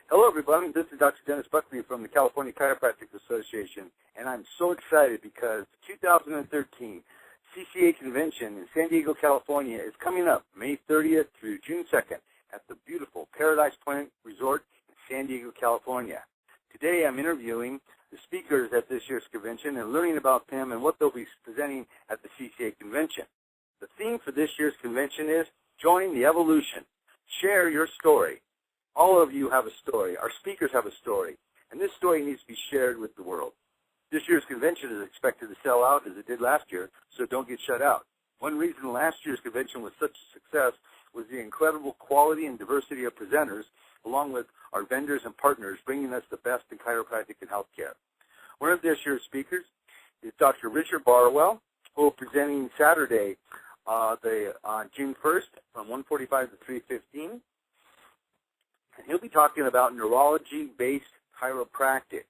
Hello, everybody. This is Dr. Dennis Buckley from the California Chiropractic Association, and I'm so excited because the 2013 CCA Convention in San Diego, California is coming up May 30th through June 2nd at the beautiful Paradise Point Resort in San Diego, California. Today I'm interviewing the speakers at this year's convention and learning about them and what they'll be presenting at the CCA Convention. The theme for this year's convention is Join the Evolution. Share your story. All of you have a story. Our speakers have a story, and this story needs to be shared with the world. This year's convention is expected to sell out as it did last year, so don't get shut out. One reason last year's convention was such a success was the incredible quality and diversity of presenters, along with our vendors and partners bringing us the best in chiropractic and healthcare. One of this year's speakers is Dr. Richard Barwell, who will be presenting Saturday, on June 1st from 1:45 to 3:15. And he'll be talking about neurology-based chiropractic.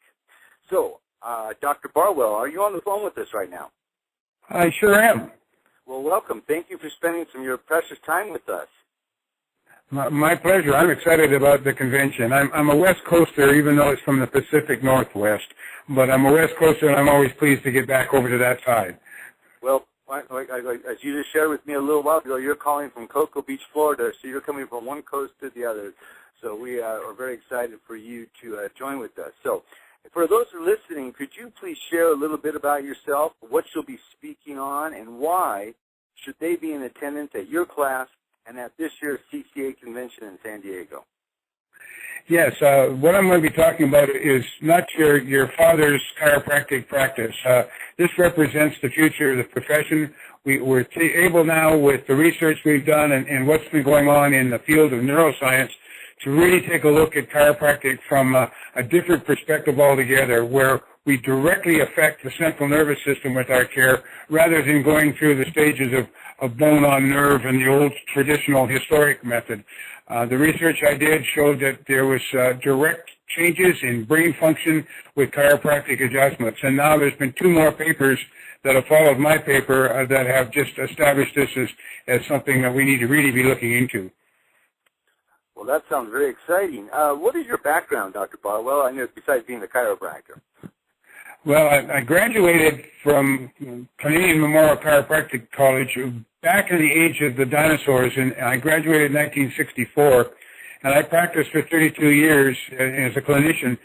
So, Dr. Barwell, are you on the phone with us right now? I sure am. Well, welcome. Thank you for spending some of your precious time with us. My pleasure. I'm excited about the convention. I'm a West Coaster, even though it's from the Pacific Northwest. But I'm a West Coaster, and I'm always pleased to get back over to that side. Well, as you just shared with me a little while ago, you're calling from Cocoa Beach, Florida, so you're coming from one coast to the other. So we are very excited for you to join with us. So for those who are listening, could you please share a little bit about yourself, what you'll be speaking on, and why should they be in attendance at your class and at this year's CCA convention in San Diego? Yes, what I'm going to be talking about is not your father's chiropractic practice. This represents the future of the profession. We're able now, with the research we've done and what's been going on in the field of neuroscience, to really take a look at chiropractic from a different perspective altogether, where we directly affect the central nervous system with our care rather than going through the stages of bone on nerve and the old traditional historic method. The research I did showed that there was direct changes in brain function with chiropractic adjustments. And now there's been 2 more papers that have followed my paper that have just established this as something that we need to really be looking into. Well, that sounds very exciting. What is your background, Dr. Barwell? I know besides being a chiropractor. Well, I graduated from Canadian Memorial Chiropractic College back in the age of the dinosaurs, and I graduated in 1964, and I practiced for 32 years as a clinician,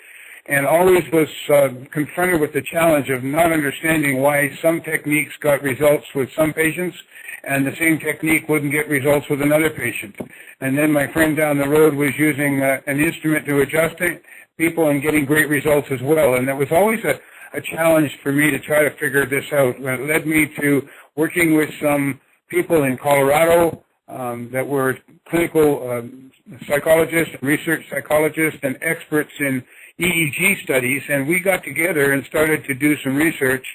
and always was confronted with the challenge of not understanding why some techniques got results with some patients and the same technique wouldn't get results with another patient. And then my friend down the road was using an instrument to adjust people and getting great results as well. And it was always a challenge for me to try to figure this out. It led me to working with some people in Colorado that were clinical psychologists, research psychologists, and experts in EEG studies, and we got together and started to do some research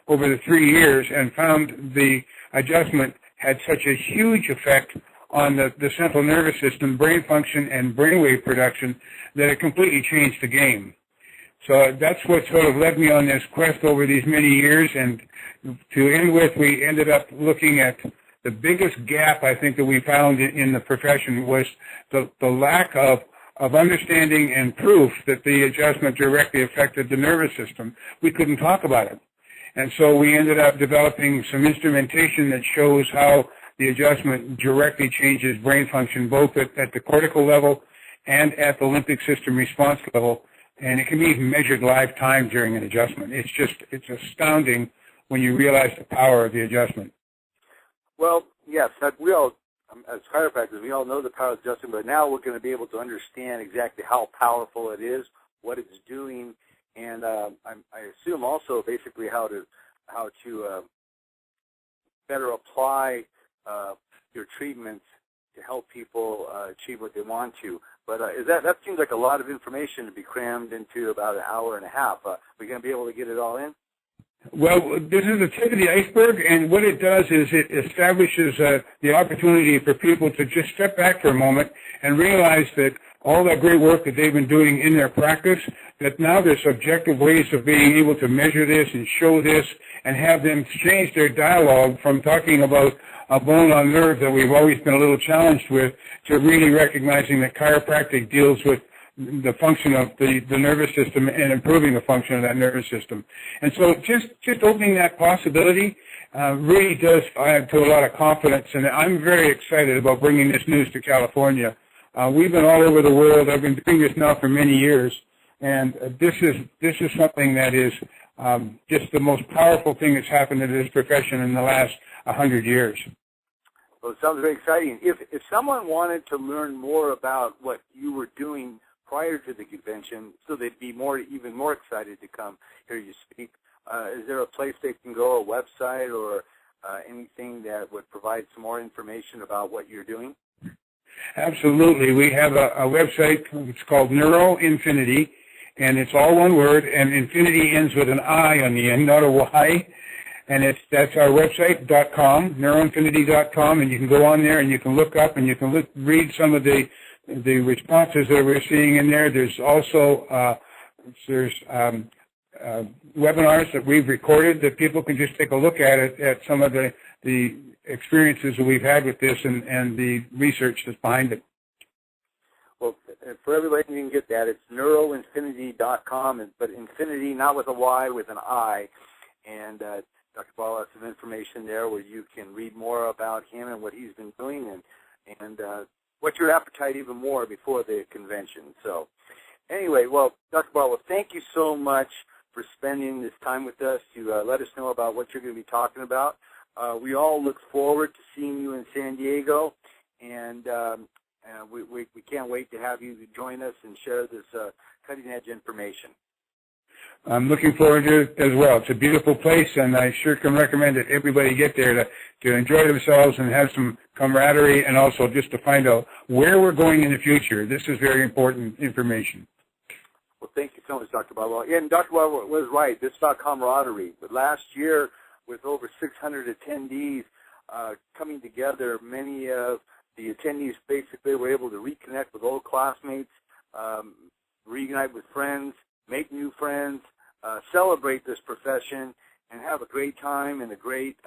over the 3 years and found the adjustment had such a huge effect on the central nervous system, brain function, and brainwave production that it completely changed the game. So that's what sort of led me on this quest over these many years, and to end with, we ended up looking at the biggest gap I think that we found in the profession was the lack of understanding and proof that the adjustment directly affected the nervous system. We couldn't talk about it. And so we ended up developing some instrumentation that shows how the adjustment directly changes brain function, both at the cortical level and at the limbic system response level. And it can be even measured live time during an adjustment. It's astounding when you realize the power of the adjustment. Well, yes, we all, as chiropractors, we all know the power of adjustment, but now we're going to be able to understand exactly how powerful it is, what it's doing, and I assume also basically how to better apply your treatments to help people achieve what they want to. But that seems like a lot of information to be crammed into about an hour and a half. Are we going to be able to get it all in? Well, this is the tip of the iceberg, and what it does is it establishes the opportunity for people to just step back for a moment and realize that all that great work that they've been doing in their practice, that now there's objective ways of being able to measure this and show this and have them change their dialogue from talking about a bone on nerve that we've always been a little challenged with to really recognizing that chiropractic deals with the function of the nervous system and improving the function of that nervous system. And so just opening that possibility really does add to a lot of confidence, and I'm very excited about bringing this news to California. We've been all over the world. I've been doing this now for many years, and this is something that is just the most powerful thing that's happened in this profession in the last 100 years. Well, it sounds very exciting. If someone wanted to learn more about what you were doing prior to the convention, so they'd be even more excited to come hear you speak, is there a place they can go, a website or anything that would provide some more information about what you're doing? Absolutely. We have a website. It's called NeuroInfinity, and it's all one word, and infinity ends with an I on the end, not a Y. And that's our website, .com, neuroinfinity.com, and you can go on there and you can look up and you can read some of the responses that we're seeing in there. There's also webinars that we've recorded that people can just take a look at some of the experiences that we've had with this and the research that's behind it. Well, for everybody who can get that, it's neuroinfinity.com, but infinity not with a Y, with an I. And Dr. Barwell has some information there where you can read more about him and what he's been doing and what's your appetite even more before the convention. So anyway, well, Dr. Barwell, thank you so much for spending this time with us to let us know about what you're going to be talking about. We all look forward to seeing you in San Diego, and we can't wait to have you join us and share this cutting-edge information. I'm looking forward to it as well. It's a beautiful place, and I sure can recommend that everybody get there to enjoy themselves and have some camaraderie, and also just to find out where we're going in the future. This is very important information. Well, thank you so much, Dr. Barwell. Yeah, and Dr. Barwell was right. This is about camaraderie. But last year, with over 600 attendees coming together, many of the attendees basically were able to reconnect with old classmates, reunite with friends, make new friends, celebrate this profession, and have a great time in a great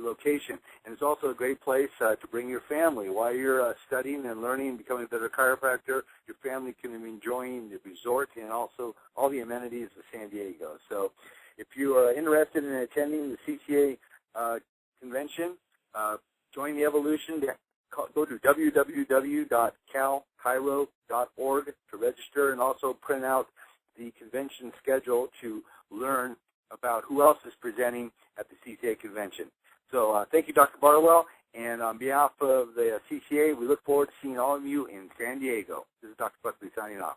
location. And it's also a great place to bring your family. While you're studying and learning and becoming a better chiropractor, your family can be enjoying the resort and also all the amenities of San Diego. So if you are interested in attending the CCA convention, join the evolution. Go to www.calchiro.org to register and also print out the convention schedule to learn about who else is presenting at the CCA convention. So thank you, Dr. Barwell, and on behalf of the CCA, we look forward to seeing all of you in San Diego. This is Dr. Buckley signing off.